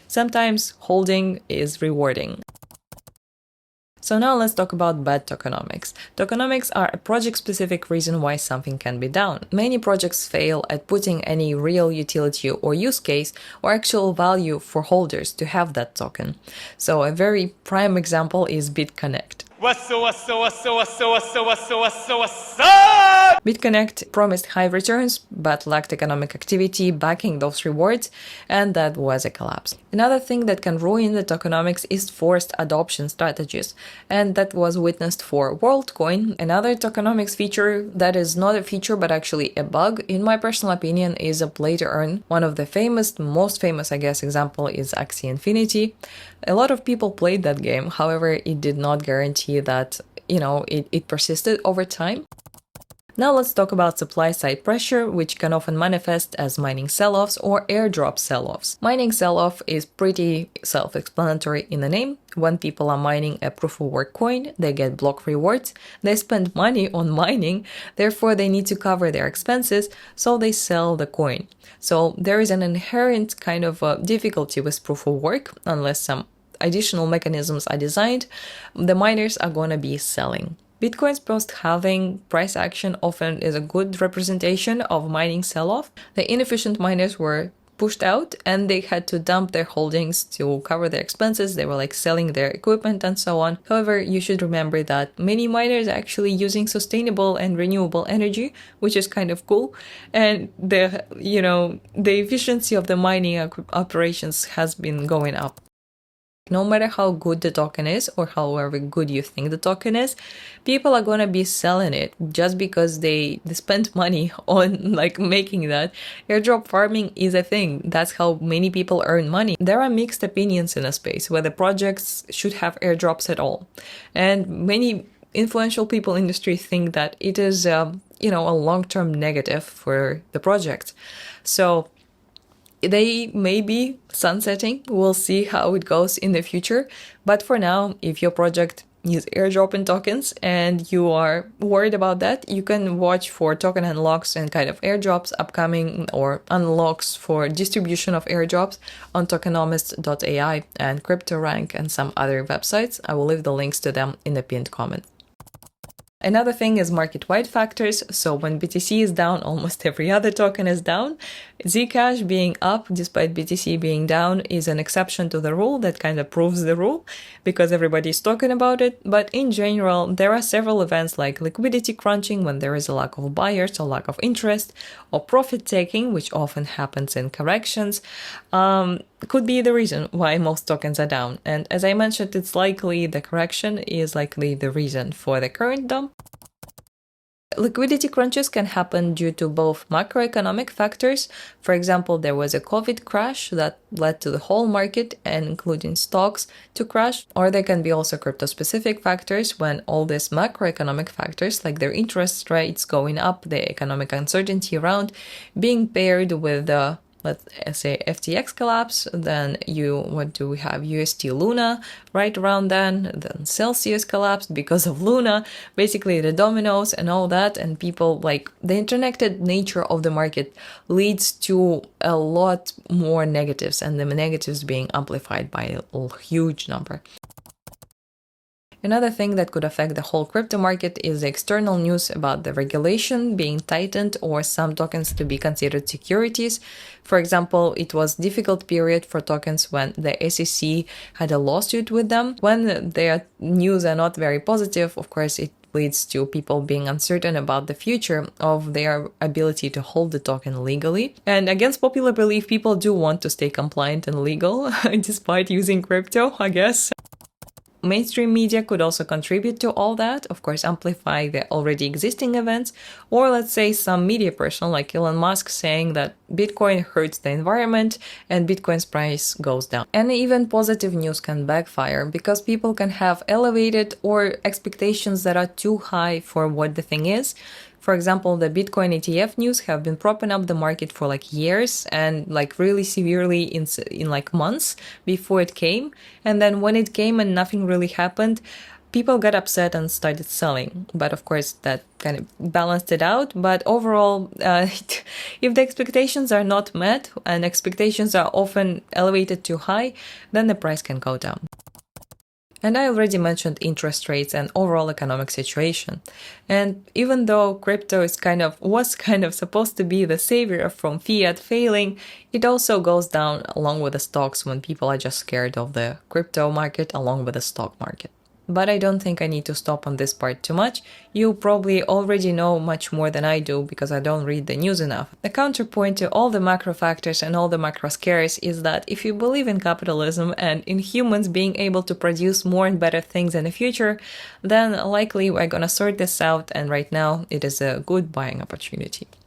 sometimes holding is rewarding. So now let's talk about bad tokenomics. Tokenomics are a project-specific reason why something can be down. Many projects fail at putting any real utility or use case or actual value for holders to have that token. So a very prime example is BitConnect. BitConnect promised high returns but lacked economic activity backing those rewards, and that was a collapse. Another thing that can ruin the tokenomics is forced adoption strategies, and that was witnessed for WorldCoin. Another tokenomics feature that is not a feature but actually a bug, in my personal opinion, is a play to earn. One of the most famous, I guess, example is Axie Infinity. A lot of people played that game, however, it did not guarantee that, it persisted over time. Now let's talk about supply-side pressure, which can often manifest as mining selloffs or airdrop selloffs. Mining selloff is pretty self-explanatory in the name. When people are mining a proof-of-work coin, they get block rewards, they spend money on mining, therefore they need to cover their expenses, so they sell the coin. So there is an inherent kind of difficulty with proof-of-work, unless some additional mechanisms are designed, the miners are going to be selling. Bitcoin's post-halving price action often is a good representation of mining sell-off. The inefficient miners were pushed out and they had to dump their holdings to cover their expenses. They were selling their equipment and so on. However, you should remember that many miners are actually using sustainable and renewable energy, which is kind of cool. And the efficiency of the mining operations has been going up. No matter how good the token is or however good you think the token is, people are going to be selling it just because they spent money on making that. Airdrop farming is a thing. That's how many people earn money. There are mixed opinions in a space whether projects should have airdrops at all. And many influential people in the industry think that it is a long-term negative for the project. So they may be sunsetting. We'll see how it goes in the future. But for now, if your project is airdropping tokens and you are worried about that, you can watch for token unlocks and kind of airdrops upcoming or unlocks for distribution of airdrops on Tokenomics.ai and CryptoRank and some other websites. I will leave the links to them in the pinned comment. Another thing is market-wide factors. So when BTC is down, almost every other token is down. Zcash being up despite BTC being down is an exception to the rule that kind of proves the rule because everybody's talking about it. But in general, there are several events like liquidity crunching when there is a lack of buyers or lack of interest, or profit taking, which often happens in corrections, could be the reason why most tokens are down. And as I mentioned, it's likely the correction is likely the reason for the current dump. Liquidity crunches can happen due to both macroeconomic factors. For example, there was a COVID crash that led to the whole market, and including stocks, to crash. Or there can be also crypto-specific factors when all these macroeconomic factors, like their interest rates going up, the economic uncertainty around, being paired with the let's say FTX collapse, then what do we have? UST Luna right around then Celsius collapsed because of Luna, basically the dominoes and all that, and people the interconnected nature of the market leads to a lot more negatives, and the negatives being amplified by a huge number. Another thing that could affect the whole crypto market is the external news about the regulation being tightened or some tokens to be considered securities. For example, it was a difficult period for tokens when the SEC had a lawsuit with them. When their news are not very positive, of course, it leads to people being uncertain about the future of their ability to hold the token legally. And against popular belief, people do want to stay compliant and legal despite using crypto, I guess. Mainstream media could also contribute to all that, of course, amplify the already existing events, or let's say some media person like Elon Musk saying that Bitcoin hurts the environment and Bitcoin's price goes down. And even positive news can backfire because people can have elevated or expectations that are too high for what the thing is. For example, the Bitcoin ETF news have been propping up the market for years and really severely in months before it came. And then when it came and nothing really happened, people got upset and started selling. But of course, that kind of balanced it out. But overall, if the expectations are not met and expectations are often elevated too high, then the price can go down. And I already mentioned interest rates and overall economic situation. And even though crypto was kind of supposed to be the savior from fiat failing, it also goes down along with the stocks when people are just scared of the crypto market along with the stock market. But I don't think I need to stop on this part too much. You probably already know much more than I do because I don't read the news enough. The counterpoint to all the macro factors and all the macro scares is that if you believe in capitalism and in humans being able to produce more and better things in the future, then likely we're gonna sort this out, and right now it is a good buying opportunity.